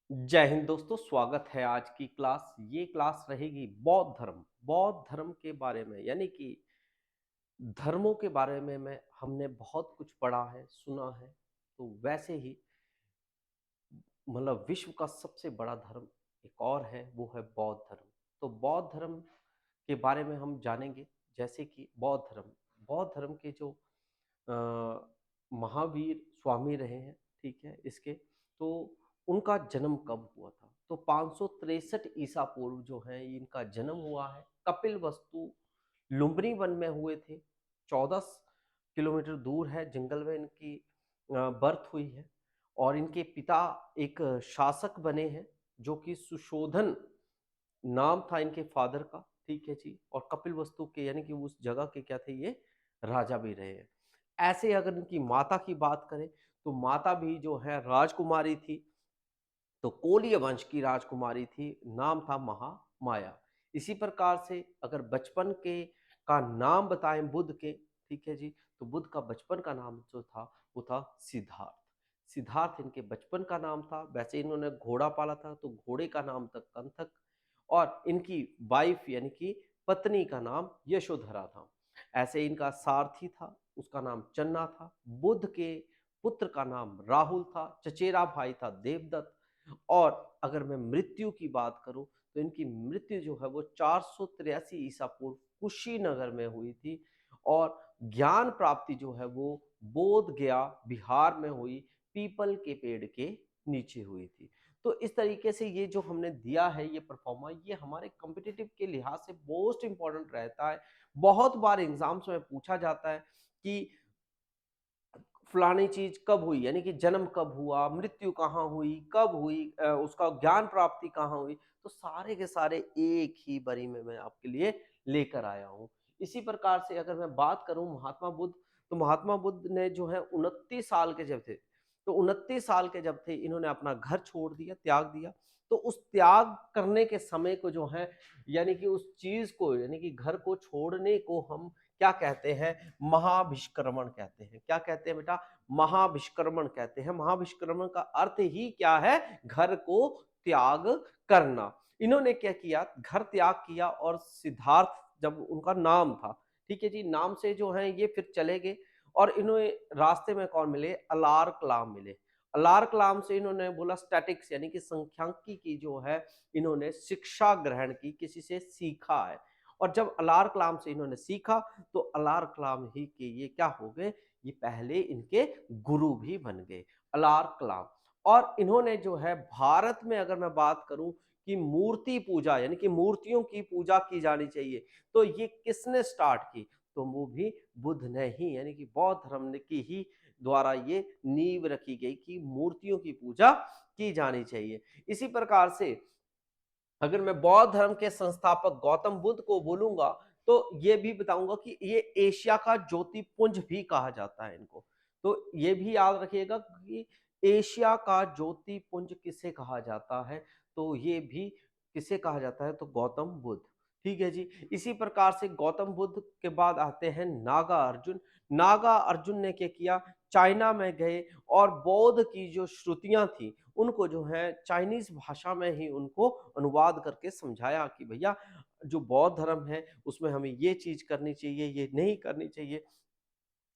जय हिंद दोस्तों, स्वागत है आज की क्लास। ये क्लास रहेगी बौद्ध धर्म के बारे में, यानी कि धर्मों के बारे में हमने बहुत कुछ पढ़ा है, सुना है। तो वैसे ही मतलब विश्व का सबसे बड़ा धर्म एक और है, वो है बौद्ध धर्म। तो बौद्ध धर्म के बारे में हम जानेंगे। जैसे कि बौद्ध धर्म के जो महावीर स्वामी रहे हैं, ठीक है, इसके तो उनका जन्म कब हुआ था? तो 563 ईसा पूर्व जो है इनका जन्म हुआ है। कपिल वस्तु लुम्बिनी वन में हुए थे। 14 किलोमीटर दूर है, जंगल में इनकी बर्थ हुई है। और इनके पिता एक शासक बने हैं, जो कि सुशोधन नाम था इनके फादर का, ठीक है जी। और कपिल वस्तु के यानी कि उस जगह के क्या थे, ये राजा भी रहे हैं। ऐसे अगर इनकी माता की बात करें तो माता भी जो है राजकुमारी थी। तो कोलीय वंश की राजकुमारी थी, नाम था महामाया। इसी प्रकार से अगर बचपन के का नाम बताएं बुद्ध के, ठीक है जी, तो बुद्ध का बचपन का नाम जो था वो था सिद्धार्थ। सिद्धार्थ इनके बचपन का नाम था। वैसे इन्होंने घोड़ा पाला था, तो घोड़े का नाम था कंथक। और इनकी वाइफ यानी कि पत्नी का नाम यशोधरा था। ऐसे इनका सारथी था, उसका नाम चन्ना था। बुद्ध के पुत्र का नाम राहुल था। चचेरा भाई था देवदत्त। और अगर मैं मृत्यु की बात करूं तो इनकी मृत्यु जो है वो 483 ईसा पूर्व कुशीनगर में हुई थी। और ज्ञान प्राप्ति जो है वो बोध गया बिहार में हुई, पीपल के पेड़ के नीचे हुई थी। तो इस तरीके से ये जो हमने दिया है ये परफॉर्मा, ये हमारे कॉम्पिटिटिव के लिहाज से मोस्ट इंपॉर्टेंट रहता है। बहुत बार एग्जाम्स में पूछा जाता है कि फलानी चीज कब हुई, यानी कि जन्म कब हुआ, मृत्यु कहाँ हुई, कब हुई, उसका ज्ञान प्राप्ति कहाँ हुई। तो सारे के सारे एक ही बारी में मैं आपके लिए लेकर आया हूँ। इसी प्रकार से अगर मैं बात करूं महात्मा बुद्ध, तो महात्मा बुद्ध ने जो है 29 साल के जब थे, तो 29 साल के जब थे इन्होंने अपना घर छोड़ दिया, त्याग दिया। तो उस त्याग करने के समय को जो है, यानी कि उस चीज को, यानी कि घर को छोड़ने को हम क्या कहते हैं? महाभिष्क्रमण कहते हैं। क्या कहते हैं बेटा? महाभिष्क्रमण कहते हैं। महाभिष्क्रमण का अर्थ ही क्या है? घर को त्याग करना। इन्होंने क्या किया? घर त्याग किया। और सिद्धार्थ जब उनका नाम था, ठीक है जी, नाम से जो है ये फिर चले गए। और इन्होंने रास्ते में कौन मिले? अलार कलाम मिले। अलार कलाम से इन्होंने बोला स्टैटिक्स यानी कि संख्यांकी की जो है इन्होंने शिक्षा ग्रहण की, किसी से सीखा है। और जब अलार कलाम से इन्होंने सीखा तो अलार कलाम ही के ये क्या हो गए? ये पहले इनके गुरु भी बन गए, अलार कलाम। और इन्होंने जो है भारत में अगर मैं बात करूं कि मूर्ति पूजा यानी कि मूर्तियों की पूजा की जानी चाहिए, तो ये किसने स्टार्ट की? तो वो भी बुद्ध ने ही, यानी कि बौद्ध धर्म की ही द्वारा ये नींव रखी गई कि मूर्तियों की पूजा की जानी चाहिए। इसी प्रकार से अगर मैं बौद्ध धर्म के संस्थापक गौतम बुद्ध को बोलूंगा तो ये भी बताऊंगा कि ये एशिया का ज्योतिपुंज भी कहा जाता है इनको। तो ये भी याद रखिएगा कि एशिया का ज्योतिपुंज किसे कहा जाता है? तो ये भी किसे कहा जाता है? तो गौतम बुद्ध। ठीक है जी। इसी प्रकार से गौतम बुद्ध के बाद आते हैं नागा अर्जुन। नागा अर्जुन ने क्या किया? चाइना में गए और बौद्ध की जो श्रुतियां थी उनको जो है चाइनीज भाषा में ही उनको अनुवाद करके समझाया कि भैया जो बौद्ध धर्म है उसमें हमें ये चीज करनी चाहिए, ये नहीं करनी चाहिए।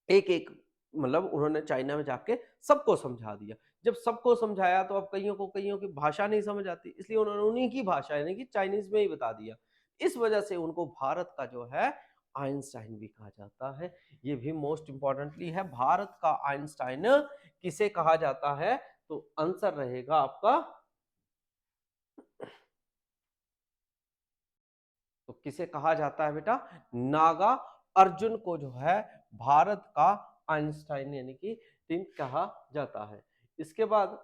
एक एक मतलब उन्होंने चाइना में जाके सबको समझा दिया। जब सबको समझाया तो अब कईयों की भाषा नहीं समझ आती, इसलिए उन्होंने उन्हीं की भाषा यानी कि चाइनीज में ही बता दिया। इस वजह से उनको भारत का जो है आइंस्टाइन भी कहा जाता है। ये भी मोस्ट इंपॉर्टेंटली है, भारत का आइंस्टाइन किसे कहा जाता है? तो आंसर रहेगा आपका, तो किसे कहा जाता है बेटा? नागा अर्जुन को जो है भारत का आइंस्टाइन यानी कि टीम कहा जाता है। इसके बाद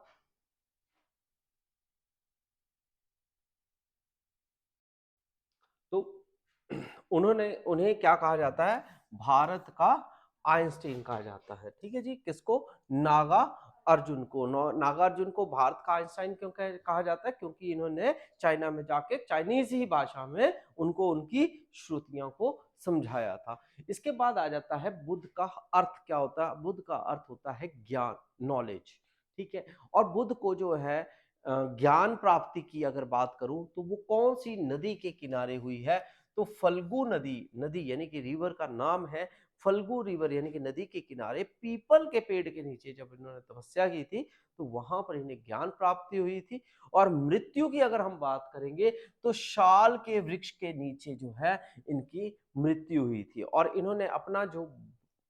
तो उन्हें क्या कहा जाता है? भारत का आइंस्टीन कहा जाता है। ठीक है जी। किसको? नागा अर्जुन को। नागा अर्जुन को भारत का आइंस्टाइन क्यों कहा जाता है? क्योंकि इन्होंने चाइना में जाके चाइनीज ही भाषा में उनको उनकी श्रुतियों को समझाया था। इसके बाद आ जाता है बुद्ध का अर्थ क्या होता है? बुद्ध का अर्थ होता है ज्ञान, नॉलेज। ठीक है। और बुद्ध को जो है ज्ञान प्राप्ति की अगर बात करूं तो वो कौन सी नदी के किनारे हुई है, तो फल्गु नदी, नदी यानी कि रिवर का नाम है फल्गु रिवर, यानी कि नदी के किनारे पीपल के पेड़ के नीचे जब इन्होंने तपस्या की थी तो वहां पर इन्हें ज्ञान प्राप्ति हुई थी। और मृत्यु की अगर हम बात करेंगे तो शाल के वृक्ष के नीचे जो है इनकी मृत्यु हुई थी। और इन्होंने अपना जो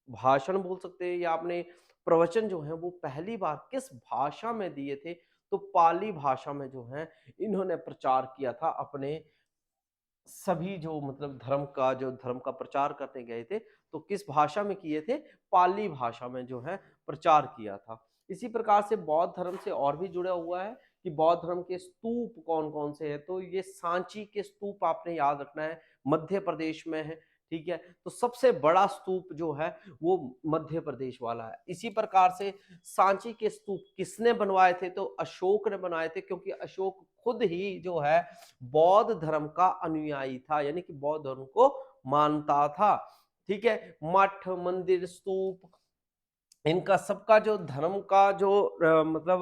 भाषण बोल सकते हैं या अपने प्रवचन जो है वो पहली बार किस भाषा में दिए थे, तो पाली भाषा में जो है इन्होंने प्रचार किया था। अपने सभी जो मतलब धर्म का प्रचार करने गए थे तो किस भाषा में किए थे, पाली भाषा में जो है प्रचार किया था। इसी प्रकार से बौद्ध धर्म से और भी जुड़ा हुआ है कि बौद्ध धर्म के स्तूप कौन कौन से हैं, तो ये सांची के स्तूप आपने याद रखना है, मध्य प्रदेश में है। ठीक है, तो सबसे बड़ा स्तूप जो है वो मध्य प्रदेश वाला है। इसी प्रकार से सांची के स्तूप किसने बनवाए थे, तो अशोक ने बनाए थे, क्योंकि अशोक खुद ही जो है बौद्ध धर्म का अनुयायी था, यानी कि बौद्ध धर्म को मानता था। ठीक है, मठ मंदिर स्तूप इनका सबका जो धर्म का जो मतलब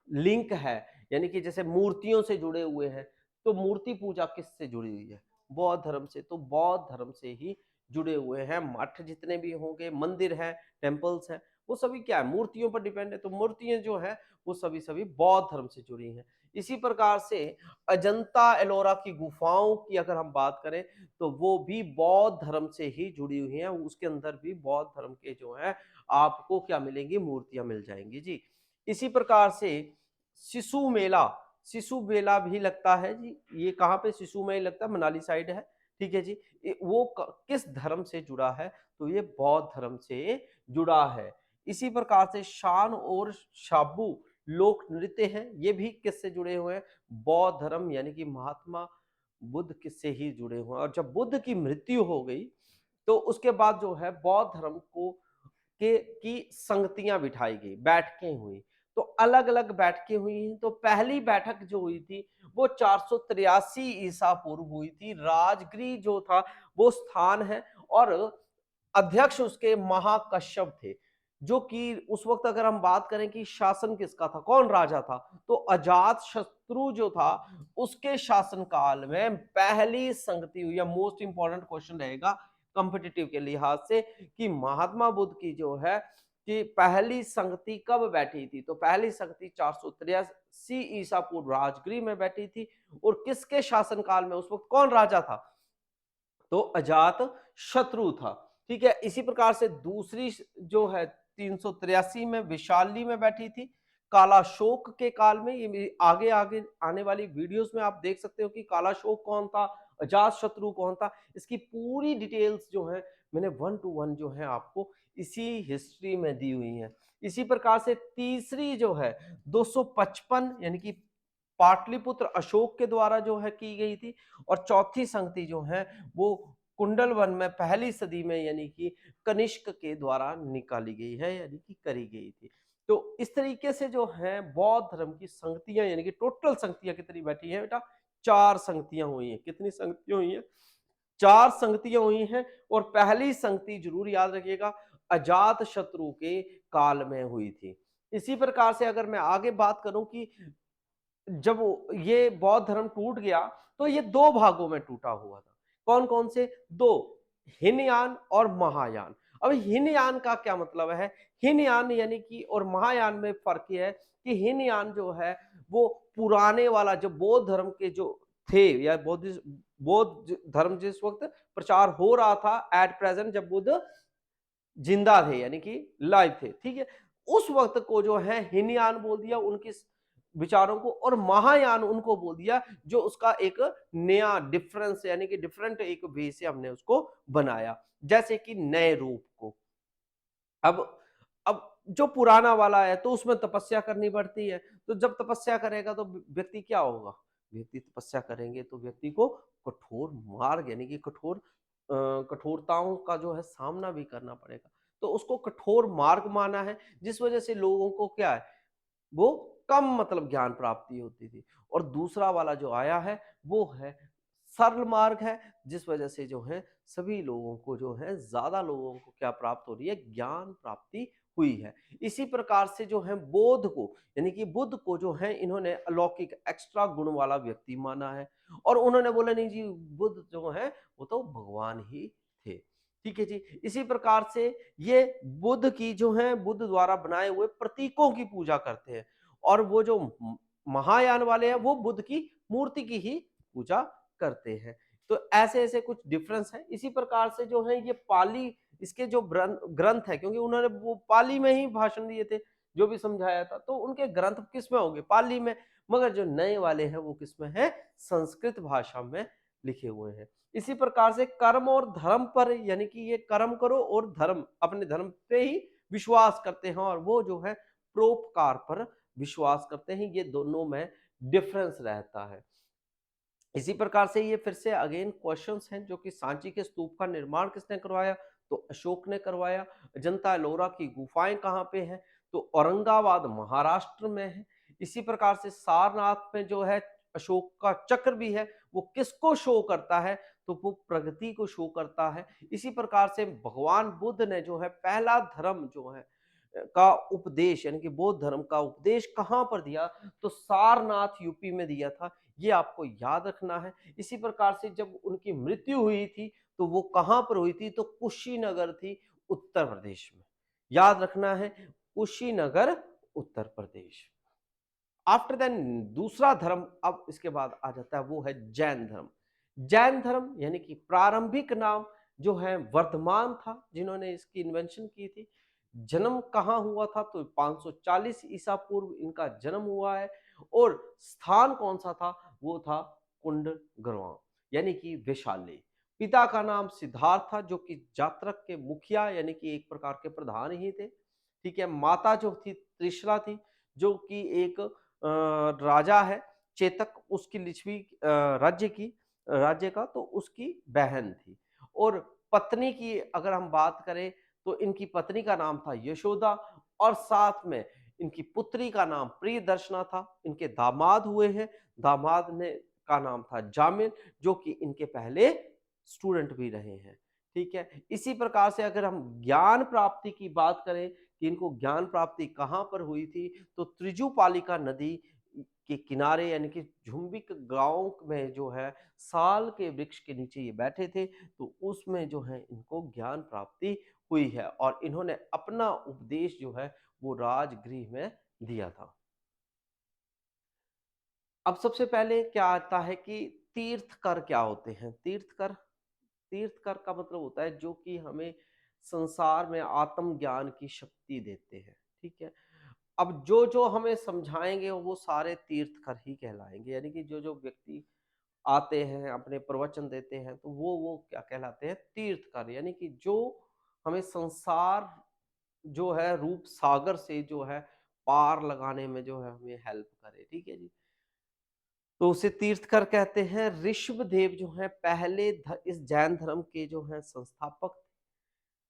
लिंक है, यानी कि जैसे मूर्तियों से जुड़े हुए हैं, तो मूर्ति पूजा किससे जुड़ी हुई है, बौद्ध धर्म से, तो बौद्ध धर्म से ही जुड़े हुए हैं। मठ जितने भी होंगे, मंदिर है, टेम्पल्स है, वो सभी क्या है, मूर्तियों पर डिपेंड है, तो मूर्तियां जो है वो सभी सभी बौद्ध धर्म से जुड़ी हैं। इसी प्रकार से अजंता एलोरा की गुफाओं की अगर हम बात करें तो वो भी बौद्ध धर्म से ही जुड़ी हुई हैं, उसके अंदर भी बौद्ध धर्म के जो है आपको क्या मिलेंगी, मूर्तियां मिल जाएंगी जी। इसी प्रकार से शिशु मेला, शिशु मेला भी लगता है जी, ये कहाँ पे शिशु में लगता है, मनाली साइड है। ठीक है जी, वो किस धर्म से जुड़ा है, तो ये बौद्ध धर्म से जुड़ा है। इसी प्रकार से शान और शाबू लोक नृत्य हैं, ये भी किससे जुड़े हुए हैं, बौद्ध धर्म यानी कि महात्मा बुद्ध किससे ही जुड़े हुए हैं। और जब बुद्ध की मृत्यु हो गई तो उसके बाद जो है बौद्ध धर्म को के की संगतियां बिठाई गई, बैठकें हुई, तो अलग अलग बैठकें हुई हैं। तो पहली बैठक जो हुई थी वो 483 ईसा पूर्व हुई थी। राजगृह जो था वो स्थान है, और अध्यक्ष उसके महाकश्यप थे, जो कि उस वक्त अगर हम बात करें कि शासन किसका था, कौन राजा था, तो अजात शत्रु जो था उसके शासन काल में पहली संगति हुई है। मोस्ट इंपॉर्टेंट क्वेश्चन रहेगा कॉम्पिटिटिव के लिहाज से कि महात्मा बुद्ध की जो है कि पहली संगति कब बैठी थी, तो पहली संगति 483 ईसा पूर्व राजगृह में बैठी थी। और किसके शासन काल में, उस वक्त कौन राजा था, तो अजात शत्रु था। ठीक है, इसी प्रकार से दूसरी जो है 383 में विशाली में बैठी थी, कालाशोक के काल में। ये आगे आगे आने वाली वीडियोस में आप देख सकते हो कि कालाशोक कौन था, अजात शत्रु कौन था, इसकी पूरी डिटेल्स जो है मैंने 1 to 1 जो है आपको इसी हिस्ट्री में दी हुई है। इसी प्रकार से तीसरी जो है 255 यानी कि पाटलिपुत्र अशोक के द्वारा जो है की गई थी। और चौथी संगति जो है वो कुंडल वन में पहली सदी में यानी कि कनिष्क के द्वारा निकाली गई है, यानी कि करी गई थी। तो इस तरीके से जो है बौद्ध धर्म की संगतियां, यानी कि टोटल संगतियां कितनी बैठी हैं बेटा, 4 संगतियां हुई हैं। कितनी संगतियां हुई हैं, 4 संगतियां हुई हैं। और पहली संगति जरूर याद रखिएगा अजात शत्रु के काल में हुई थी। इसी प्रकार से अगर मैं आगे बात करूं कि जब ये बौद्ध धर्म टूट गया तो ये 2 भागों में टूटा हुआ था। कौन कौन से, 2, हीनयान और महायान। अब हीनयान का क्या मतलब है, हीनयान यानी कि और महायान में फर्क ये है कि हीनयान जो है वो पुराने वाला जो बौद्ध धर्म के जो थे, या बौद्ध धर्म जिस वक्त प्रचार हो रहा था एट प्रेजेंट, जब बुद्ध जिंदा थे यानी कि लाइव थे, ठीक है, उस वक्त को जो है हीनयान बोल दिया उनकी विचारों को, और महायान उनको बोल दिया जो उसका एक नया डिफरेंस यानी कि डिफरेंट एक वे से हमने उसको बनाया, जैसे कि नए रूप को। अब अब जो पुराना वाला है तो उसमें तपस्या करनी पड़ती है, तो जब तपस्या करेगा तो व्यक्ति क्या होगा, व्यक्ति तपस्या करेंगे तो व्यक्ति को कठोर मार्ग यानी कि कठोरताओं का जो है सामना भी करना पड़ेगा, तो उसको कठोर मार्ग माना है, जिस वजह से लोगों को क्या है वो कम मतलब ज्ञान प्राप्ति होती थी। और दूसरा वाला जो आया है वो है सरल मार्ग है, जिस वजह से जो है सभी लोगों को जो है ज्यादा लोगों को क्या प्राप्त हो रही है, ज्ञान प्राप्ति हुई है। इसी प्रकार से जो है बोध को, यानी कि बुद्ध को जो है इन्होंने अलौकिक एक्स्ट्रा गुण वाला व्यक्ति माना है, और उन्होंने बोला नहीं जी बुद्ध जो है वो तो भगवान ही थे। ठीक है जी। इसी प्रकार से ये बुद्ध की जो है बुद्ध द्वारा बनाए हुए प्रतीकों की पूजा करते हैं, और वो जो महायान वाले हैं वो बुद्ध की मूर्ति की ही पूजा करते हैं। तो ऐसे ऐसे कुछ डिफरेंस है। इसी प्रकार से जो है ये पाली, इसके जो ग्रंथ है, क्योंकि उन्होंने वो पाली में ही भाषण दिए थे, जो भी समझाया था, तो उनके ग्रंथ किस में होंगे? पाली में। मगर जो नए वाले हैं वो किस में है? संस्कृत भाषा में लिखे हुए हैं। इसी प्रकार से कर्म और धर्म पर, यानी कि ये कर्म करो और धर्म, अपने धर्म पे ही विश्वास करते हैं, और वो जो है परोपकार पर विश्वास करते हैं। ये दोनों में डिफरेंस रहता है। इसी प्रकार से ये फिर से अगेन क्वेश्चंस हैं, जो कि सांची के स्तूप का निर्माण किसने करवाया? तो अशोक ने करवाया। अजंता एलोरा की गुफाएं कहाँ पे हैं? तो औरंगाबाद महाराष्ट्र में है। इसी प्रकार से सारनाथ में जो है अशोक का चक्र भी है, वो किसको शो करता है? तो वो प्रगति को शो करता है। इसी प्रकार से भगवान बुद्ध ने जो है पहला धर्म जो है का उपदेश, यानी कि बौद्ध धर्म का उपदेश कहाँ पर दिया? तो सारनाथ यूपी में दिया था। ये आपको याद रखना है। इसी प्रकार से जब उनकी मृत्यु हुई थी तो वो कहां पर हुई थी? तो कुशीनगर थी, उत्तर प्रदेश में। याद रखना है, कुशीनगर, उत्तर प्रदेश। आफ्टर देन दूसरा धर्म अब इसके बाद आ जाता है, वो है जैन धर्म। जैन धर्म यानी कि प्रारंभिक नाम जो है वर्धमान था, जिन्होंने इसकी इन्वेंशन की थी। जन्म कहाँ हुआ था? तो 540 ईसा पूर्व इनका जन्म हुआ है, और स्थान कौन सा था? वो था कुंड ग्राम, यानी कि वैशाली। पिता का नाम सिद्धार्थ था, जो कि जात्रक के मुखिया यानी कि एक प्रकार के प्रधान ही थे। ठीक है। माता जो थी त्रिशला थी, जो कि एक राजा है चेतक, उसकी लिच्छवी राज्य का, तो उसकी बहन थी। और पत्नी की अगर हम बात करें तो इनकी पत्नी का नाम था यशोदा, और साथ में इनकी पुत्री का नाम प्रियदर्शना था। इनके दामाद हुए हैं, दामाद ने का नाम था जामिन, जो कि इनके पहले स्टूडेंट भी रहे हैं। ठीक है। इसी प्रकार से अगर हम ज्ञान प्राप्ति की बात करें कि इनको ज्ञान प्राप्ति कहाँ पर हुई थी, तो त्रिजुपालिका नदी के किनारे, यानी कि झुम्बिक गांव में जो है साल के वृक्ष के नीचे ये बैठे थे, तो उसमें जो है इनको ज्ञान प्राप्ति हुई है, और इन्होंने अपना उपदेश जो है वो राजगृह में दिया था। अब सबसे पहले क्या आता है कि तीर्थकर क्या होते हैं? तीर्थकर, तीर्थकर का मतलब होता है जो कि हमें संसार में आत्मज्ञान की शक्ति देते हैं। ठीक है। अब जो जो हमें समझाएंगे वो सारे तीर्थकर ही कहलाएंगे, यानी कि जो जो व्यक्ति आते हैं अपने प्रवचन देते हैं, तो वो क्या कहलाते हैं? तीर्थकर, यानी कि जो हमें संसार जो है रूप सागर से जो है पार लगाने में जो है हमें हेल्प करे। ठीक है जी। तो उसे तीर्थकर कहते हैं। ऋषभदेव जो है पहले इस जैन धर्म के जो है संस्थापक।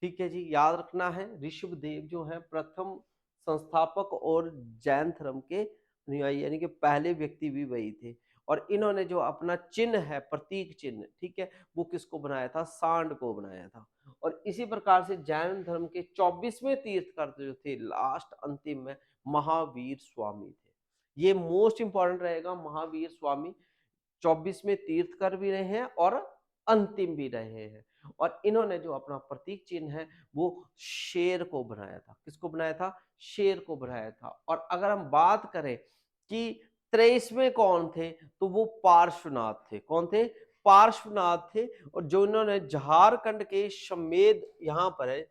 ठीक है जी। याद रखना है, ऋषभदेव जो है प्रथम संस्थापक और जैन धर्म के अनुयायी, यानी कि पहले व्यक्ति भी वही थे। और इन्होंने जो अपना चिन्ह है, प्रतीक चिन्ह, ठीक है, वो किसको बनाया था? सांड को बनाया था। और इसी प्रकार से जैन धर्म के 24वें तीर्थकर जो थे, लास्ट अंतिम में महावीर स्वामी थे। ये मोस्ट इंपॉर्टेंट रहेगा, महावीर स्वामी 24वें तीर्थकर भी रहे हैं और अंतिम भी रहे हैं। और इन्होंने जो अपना प्रतीक चिन्ह है वो शेर को बनाया था। किसको बनाया था? शेर को बनाया था। और अगर हम बात करें कि 23वें कौन थे, तो वो पार्श्वनाथ थे। कौन थे? पार्श्वनाथ थे। और जो इन्होंने झारखंड के सम्मेद, यहाँ पर है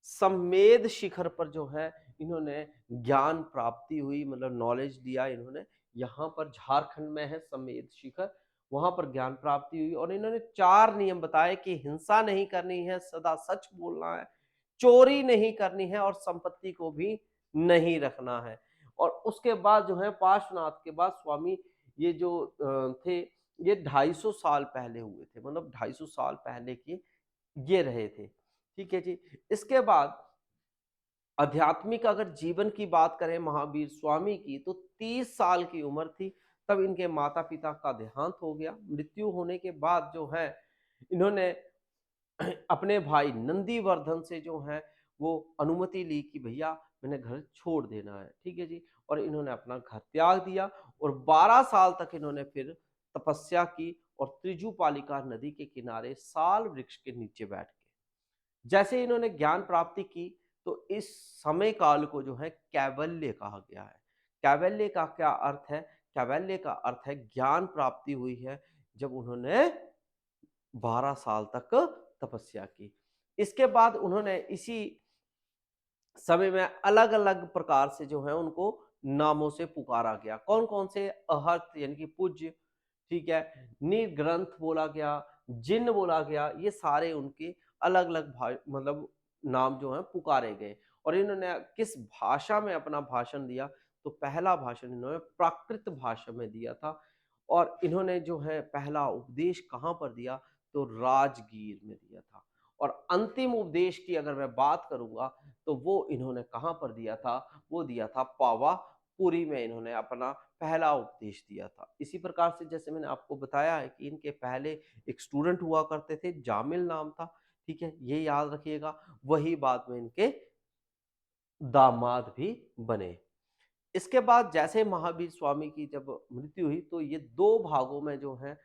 सम्मेद शिखर पर जो है इन्होंने ज्ञान प्राप्ति हुई, मतलब नॉलेज दिया इन्होंने। यहाँ पर झारखंड में है सम्मेद शिखर, वहां पर ज्ञान प्राप्ति हुई। और इन्होंने 4 नियम बताए कि हिंसा नहीं करनी है, सदा सच बोलना है, चोरी नहीं करनी है, और संपत्ति को भी नहीं रखना है। और उसके बाद जो है पार्श्वनाथ के बाद स्वामी ये जो थे, ये 250 साल पहले हुए थे, मतलब 250 साल पहले के ये रहे थे। ठीक है जी। इसके बाद आध्यात्मिक अगर जीवन की बात करें महावीर स्वामी की, तो 30 साल की उम्र थी तब इनके माता पिता का देहांत हो गया। मृत्यु होने के बाद जो है इन्होंने अपने भाई नंदीवर्धन से जो है वो अनुमति ली कि भैया मैंने घर छोड़ देना है, ठीक है जी। और इन्होंने अपना घर त्याग दिया और 12 साल तक इन्होंने फिर तपस्या की और त्रिजुपालिका नदी के किनारे साल वृक्ष के नीचे बैठ के जैसे इन्होंने ज्ञान प्राप्ति की, तो इस समय काल को जो है कैवल्य कहा गया है। कैवल्य का क्या अर्थ है? कैवल्य का अर्थ है ज्ञान प्राप्ति हुई है जब उन्होंने 12 साल तक तपस्या की। इसके बाद उन्होंने इसी समय में अलग-अलग प्रकार से जो है उनको नामों से पुकारा गया। कौन-कौन से? अहर्त यानी कि पूज्य, ठीक है, निर्ग्रंथ बोला गया, जिन्न बोला गया, ये सारे उनके अलग-अलग मतलब नाम जो हैं पुकारे गए। और इन्होंने किस भाषा में अपना भाषण दिया? तो पहला भाषण इन्होंने प्राकृत भाषा में दिया था। और इन्होंने जो है पहला उपदेश कहाँ पर दिया? तो राजगीर में दिया था। और अंतिम उपदेश की अगर मैं बात करूँगा, तो वो इन्होंने कहाँ पर दिया था? वो दिया था पावापुरी में इन्होंने अपना पहला उपदेश दिया था। इसी प्रकार से जैसे मैंने आपको बताया है कि इनके पहले एक स्टूडेंट हुआ करते थे, जामिल नाम था, ठीक है? ये याद रखिएगा। वही बाद में इनके दामाद भी बने। इसके बाद जैसे महावीर स्वामी की जब मृत्यु हुई, तो ये 2 भागों में जो है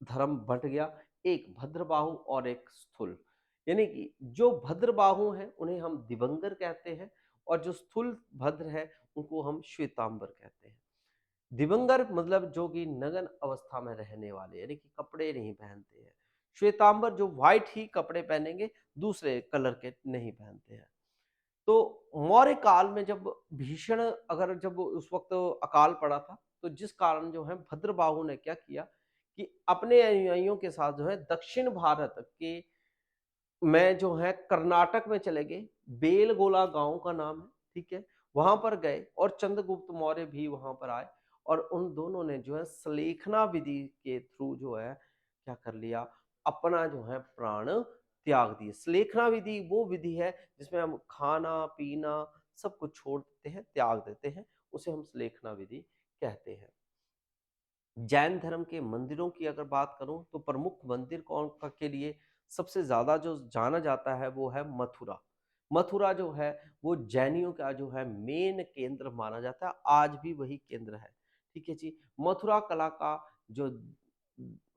धर्म बंट गया, एक भद्रबाहु और एक स्थूल। यानी कि जो भद्रबाहु हैं उन्हें हम दिगंबर कहते हैं और जो स्थूल भद्र है उनको हम श्वेतांबर कहते हैं। दिगंबर मतलब जो कि नग्न अवस्था में रहने वाले, यानी कि कपड़े नहीं पहनते हैं। श्वेतांबर जो व्हाइट ही कपड़े पहनेंगे, दूसरे कलर के नहीं पहनते हैं। तो मौर्य काल में जब भीषण अगर जब उस वक्त अकाल पड़ा था, तो जिस कारण जो है भद्रबाहु ने क्या किया कि अपने अनुयायियों के साथ जो है दक्षिण भारत के में जो है कर्नाटक में चले गए। बेलगोला गांव का नाम है, ठीक है, वहां पर गए और चंद्रगुप्त मौर्य भी वहां पर आए और उन दोनों ने जो है सलेखना विधि के थ्रू जो है क्या कर लिया, अपना जो है प्राण त्याग दिए। सलेखना विधि वो विधि है जिसमें हम खाना पीना सब कुछ छोड़ देते हैं, त्याग देते हैं, उसे हम सलेखना विधि कहते हैं। जैन धर्म के मंदिरों की अगर बात करूं, तो प्रमुख मंदिर कौन के लिए सबसे ज्यादा जो जाना जाता है वो है मथुरा। मथुरा जो है वो जैनियों का जो है मेन केंद्र माना जाता है, आज भी वही केंद्र है, ठीक है जी। मथुरा कला का जो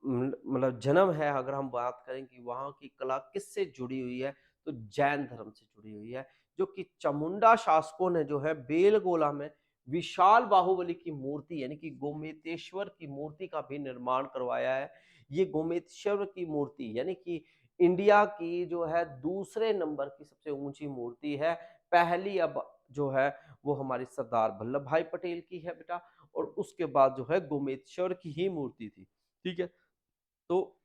मतलब जन्म है, अगर हम बात करें कि वहां की कला किससे जुड़ी हुई है, तो जैन धर्म से जुड़ी हुई है। जो कि चामुंडा शासकों ने जो है बेलगोला में विशाल बाहुबली की मूर्ति यानी कि गोमेतेश्वर की मूर्ति का भी निर्माण करवाया है। ये गोमेतेश्वर की मूर्ति यानी कि इंडिया की जो है दूसरे नंबर की सबसे ऊंची मूर्ति है। पहली अब जो है वो हमारी सरदार वल्लभ भाई पटेल की है बेटा, और उसके बाद जो है गोमेतेश्वर की ही मूर्ति थी, ठीक है। तो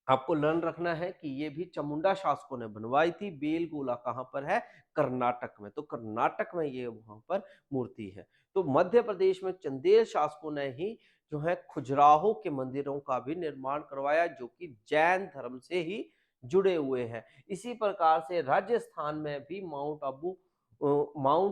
आपको लर्न रखना है कि ये भी चामुंडा शासकों ने बनवाई थी। बेलगोला कहाँ पर है? कर्नाटक में। तो कर्नाटक में ये वहां पर मूर्ति है। तो मध्य प्रदेश में चंदेल शासकों ने ही जो है खजुराहो के मंदिरों का भी निर्माण करवाया, जो कि जैन धर्म से ही जुड़े हुए हैं। इसी प्रकार से राजस्थान में भी माउंट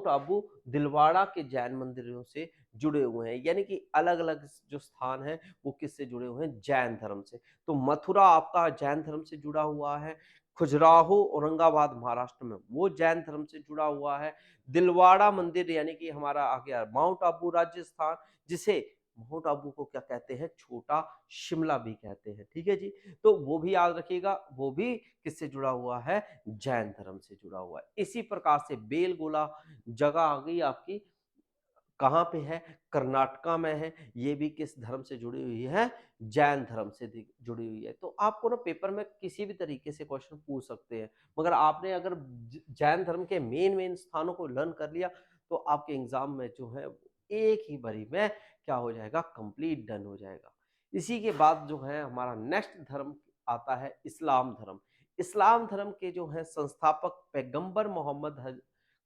आबू दिलवाड़ा के जैन मंदिरों से जुड़े हुए हैं। यानी कि अलग अलग जो स्थान है वो किससे जुड़े हुए हैं? जैन धर्म से। तो मथुरा आपका जैन धर्म से जुड़ा हुआ है। खजुराहो औरंगाबाद महाराष्ट्र में वो जैन धर्म से जुड़ा हुआ है। दिलवाड़ा मंदिर यानी कि हमारा आ गया माउंट आबू राजस्थान, जिसे माउंट आबू को क्या कहते हैं? छोटा शिमला भी कहते हैं, ठीक है जी। तो वो भी याद रखिएगा, वो भी किससे जुड़ा हुआ है? जैन धर्म से जुड़ा हुआ है। इसी प्रकार से बेलगोला जगह आ गई आपकी कहाँ पे है? कर्नाटका में है। ये भी किस धर्म से जुड़ी हुई है? जैन धर्म से जुड़ी हुई है। तो आपको ना पेपर में किसी भी तरीके से क्वेश्चन पूछ सकते हैं, मगर आपने अगर जैन धर्म के मेन स्थानों को लर्न कर लिया, तो आपके एग्जाम में जो है एक ही बारी में क्या हो जाएगा? कंप्लीट डन हो जाएगा। इसी के बाद जो है हमारा नेक्स्ट धर्म आता है इस्लाम धर्म। इस्लाम धर्म के जो है संस्थापक पैगंबर मोहम्मद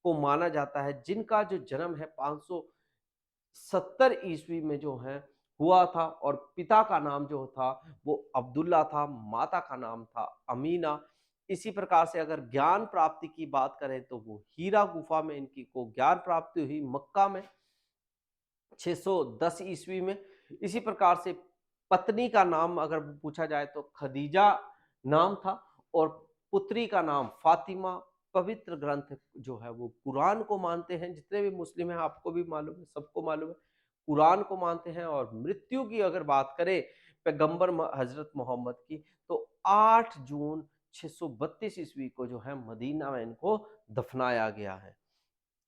को माना जाता है, जिनका जो जन्म है 570 ईस्वी में जो है हुआ था, और पिता का नाम जो था वो अब्दुल्ला था, माता का नाम था अमीना। इसी प्रकार से अगर ज्ञान प्राप्ति की बात करें, तो वो हीरा गुफा में इनकी को ज्ञान प्राप्ति हुई, मक्का में 610 ईस्वी में। इसी प्रकार से पत्नी का नाम अगर पूछा जाए तो खदीजा नाम था, और पुत्री का नाम फातिमा पवित्र ग्रंथ जो है वो कुरान को मानते हैं। जितने भी मुस्लिम हैं, आपको भी मालूम है, सबको मालूम है, कुरान को मानते हैं। और मृत्यु की अगर बात करें पैगंबर हजरत मोहम्मद की, तो 8 जून 632 ईस्वी को जो है मदीना में इनको दफनाया गया है।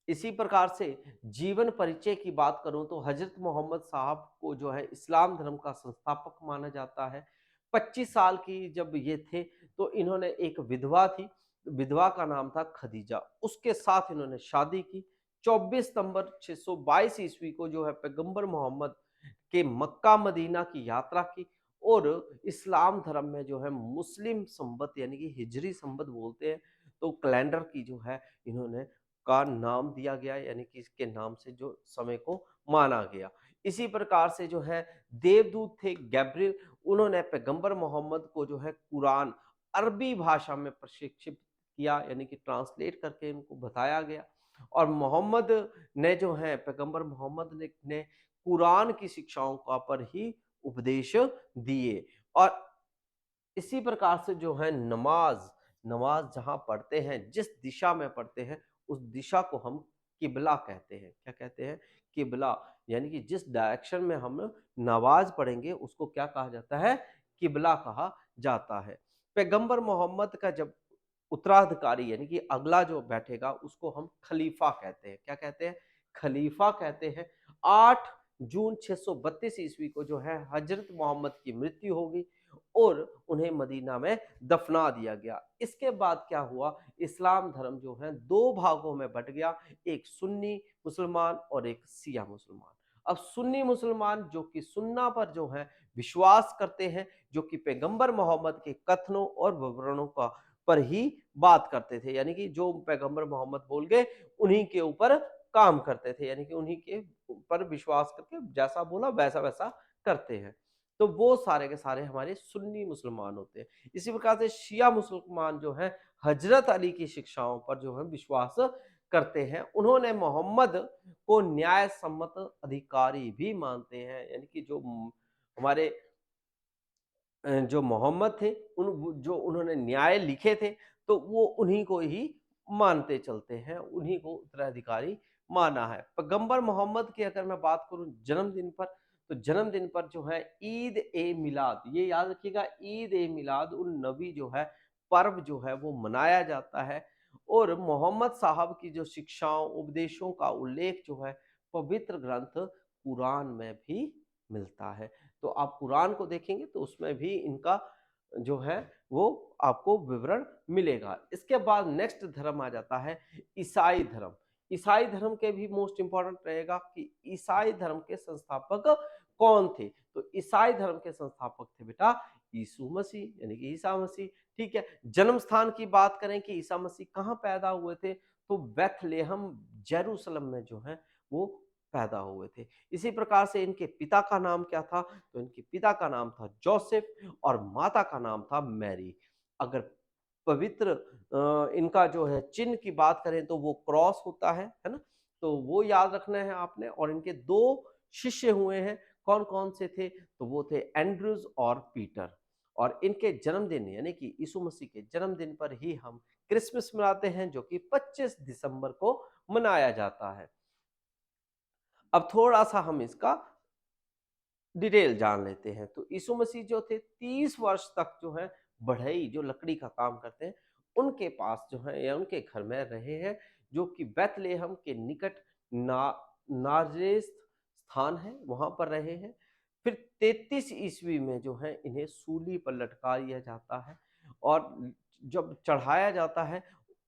इसी प्रकार से जीवन परिचय की बात करूं तो हजरत मोहम्मद साहब को जो है इस्लाम धर्म का संस्थापक माना जाता है। 25 साल की जब ये थे तो इन्होंने एक विधवा थी, विधवा का नाम था खदीजा, उसके साथ इन्होंने शादी की। 24 सितंबर 622 ईस्वी को जो है पैगंबर मोहम्मद के मक्का मदीना की यात्रा की और इस्लाम धर्म में जो है मुस्लिम संवत यानी कि हिजरी संवत बोलते हैं, तो कैलेंडर की जो है इन्होंने का नाम दिया गया, यानी कि इसके नाम से जो समय को माना गया। इसी प्रकार से जो है देवदूत थे गैब्रियल, उन्होंने पैगंबर मोहम्मद को जो है कुरान अरबी भाषा में प्रशिक्षित किया, यानी कि ट्रांसलेट करके इनको बताया गया। और मोहम्मद ने जो है पैगंबर मोहम्मद ने कुरान की शिक्षाओं का पर ही उपदेश दिए। और इसी प्रकार से जो है नमाज नमाज जहां पढ़ते हैं, जिस दिशा में पढ़ते हैं उस दिशा को हम किबला कहते हैं। क्या कहते हैं? किबला। यानी कि जिस डायरेक्शन में हम नमाज पढ़ेंगे उसको क्या कहा जाता है? किबला कहा जाता है। पैगंबर मोहम्मद का जब उत्तराधिकारी यानी कि अगला जो बैठेगा उसको हम खलीफा कहते हैं। क्या कहते हैं? खलीफा कहते हैं। 8 जून 632 ईस्वी को जो है हजरत मोहम्मद की मृत्यु होगी और उन्हें मदीना में दफना दिया गया। इसके बाद क्या हुआ? इस्लाम धर्म जो है 2 भागों में बट गया, एक सुन्नी मुसलमान और एक शिया मुसलमान। अब सुन्नी मुसलमान जो कि सुन्ना पर जो है विश्वास करते हैं, जो कि पैगंबर मोहम्मद के कथनों और विवरणों का पर ही बात करते थे, यानी कि जो पैगंबर मोहम्मद बोल गए उन्हीं के ऊपर काम करते थे, यानी कि उन्हीं के ऊपर विश्वास करके जैसा बोला वैसा वैसा करते हैं। तो वो सारे के सारे हमारे सुन्नी मुसलमान होते हैं। इसी प्रकार से शिया मुसलमान जो है हजरत अली की शिक्षाओं पर जो है विश्वास करते हैं। उन्होंने मोहम्मद को न्याय सम्मत अधिकारी भी मानते हैं, यानी कि जो हमारे जो मोहम्मद थे उन जो उन्होंने न्याय लिखे थे तो वो उन्हीं को ही मानते चलते हैं, उन्हीं को उत्तराधिकारी माना है। पैगंबर मोहम्मद की अगर मैं बात करूं जन्मदिन पर, तो जन्मदिन पर जो है ईद ए मिलाद, ये याद रखिएगा, ईद ए मिलाद उन नबी जो है पर्व जो है वो मनाया जाता है। और मोहम्मद साहब की जो शिक्षाओं उपदेशों का उल्लेख जो है पवित्र ग्रंथ कुरान में भी मिलता है। तो आप कुरान को देखेंगे तो उसमें भी इनका जो है वो आपको विवरण मिलेगा। इसके बाद नेक्स्ट धर्म आ जाता है ईसाई धर्म। ईसाई धर्म के भी मोस्ट इंपॉर्टेंट रहेगा कि ईसाई धर्म के संस्थापक कौन थे? तो ईसाई धर्म के संस्थापक थे बेटा यीशु मसीह, यानी कि ईसा मसीह। ठीक है। जन्म स्थान की बात करें कि ईसा मसीह कहाँ पैदा हुए थे, तो बेथलेहम जेरूशलम में जो है वो पैदा हुए थे। इसी प्रकार से इनके पिता का नाम क्या था? तो इनके पिता का नाम था जोसेफ और माता का नाम था मैरी। अगर पवित्र इनका जो है चिन्ह की बात करें तो वो क्रॉस होता है ना? तो वो याद रखना है आपने। और इनके 2 शिष्य हुए हैं, कौन-कौन से थे? तो वो थे एंड्रूज और पीटर। और इनके जन्मदिन यानी कि यीशु मसीह के जन्मदिन पर ही हम क्रिसमस मनाते हैं, जो कि 25 दिसंबर को मनाया जाता है। अब थोड़ा-सा हम इसका डिटेल जान लेते हैं। तो यीशु मसीह जो थे 30 वर्ष तक जो है बढ़ई जो लकड़ी का काम करते हैं, उनके पास जो है या उनके घर में रहे हैं, जो कि बेथलेहम के निकट ना नाजरेथ स्थान है, वहाँ पर रहे हैं। फिर 33 ईस्वी में जो है इन्हें सूली पर लटका दिया जाता है। और जब चढ़ाया जाता है,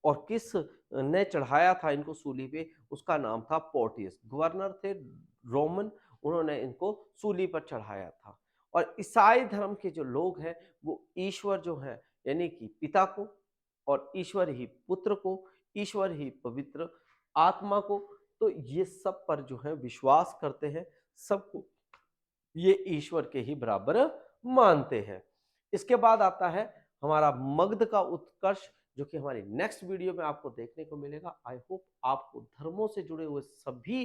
और किस ने चढ़ाया था इनको सूली पे, उसका नाम था पोर्टियस, गवर्नर थे रोमन, उन्होंने इनको सूली पर चढ़ाया था। और ईसाई धर्म के जो लोग हैं वो ईश्वर जो है यानी कि पिता को, और ईश्वर ही पुत्र को, ईश्वर ही पवित्र आत्मा को, तो ये सब पर जो है विश्वास करते हैं, सबको ये ईश्वर के ही बराबर मानते हैं। इसके बाद आता है हमारा मगध का उत्कर्ष, जो कि हमारी नेक्स्ट वीडियो में आपको देखने को मिलेगा। आई होप आपको धर्मों से जुड़े हुए सभी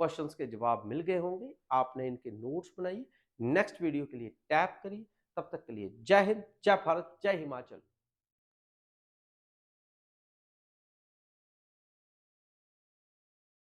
क्वेश्चंस के जवाब मिल गए होंगे। आपने इनके नोट्स बनाइए, नेक्स्ट वीडियो के लिए टैप करिए। तब तक के लिए जय हिंद, जय भारत, जय हिमाचल।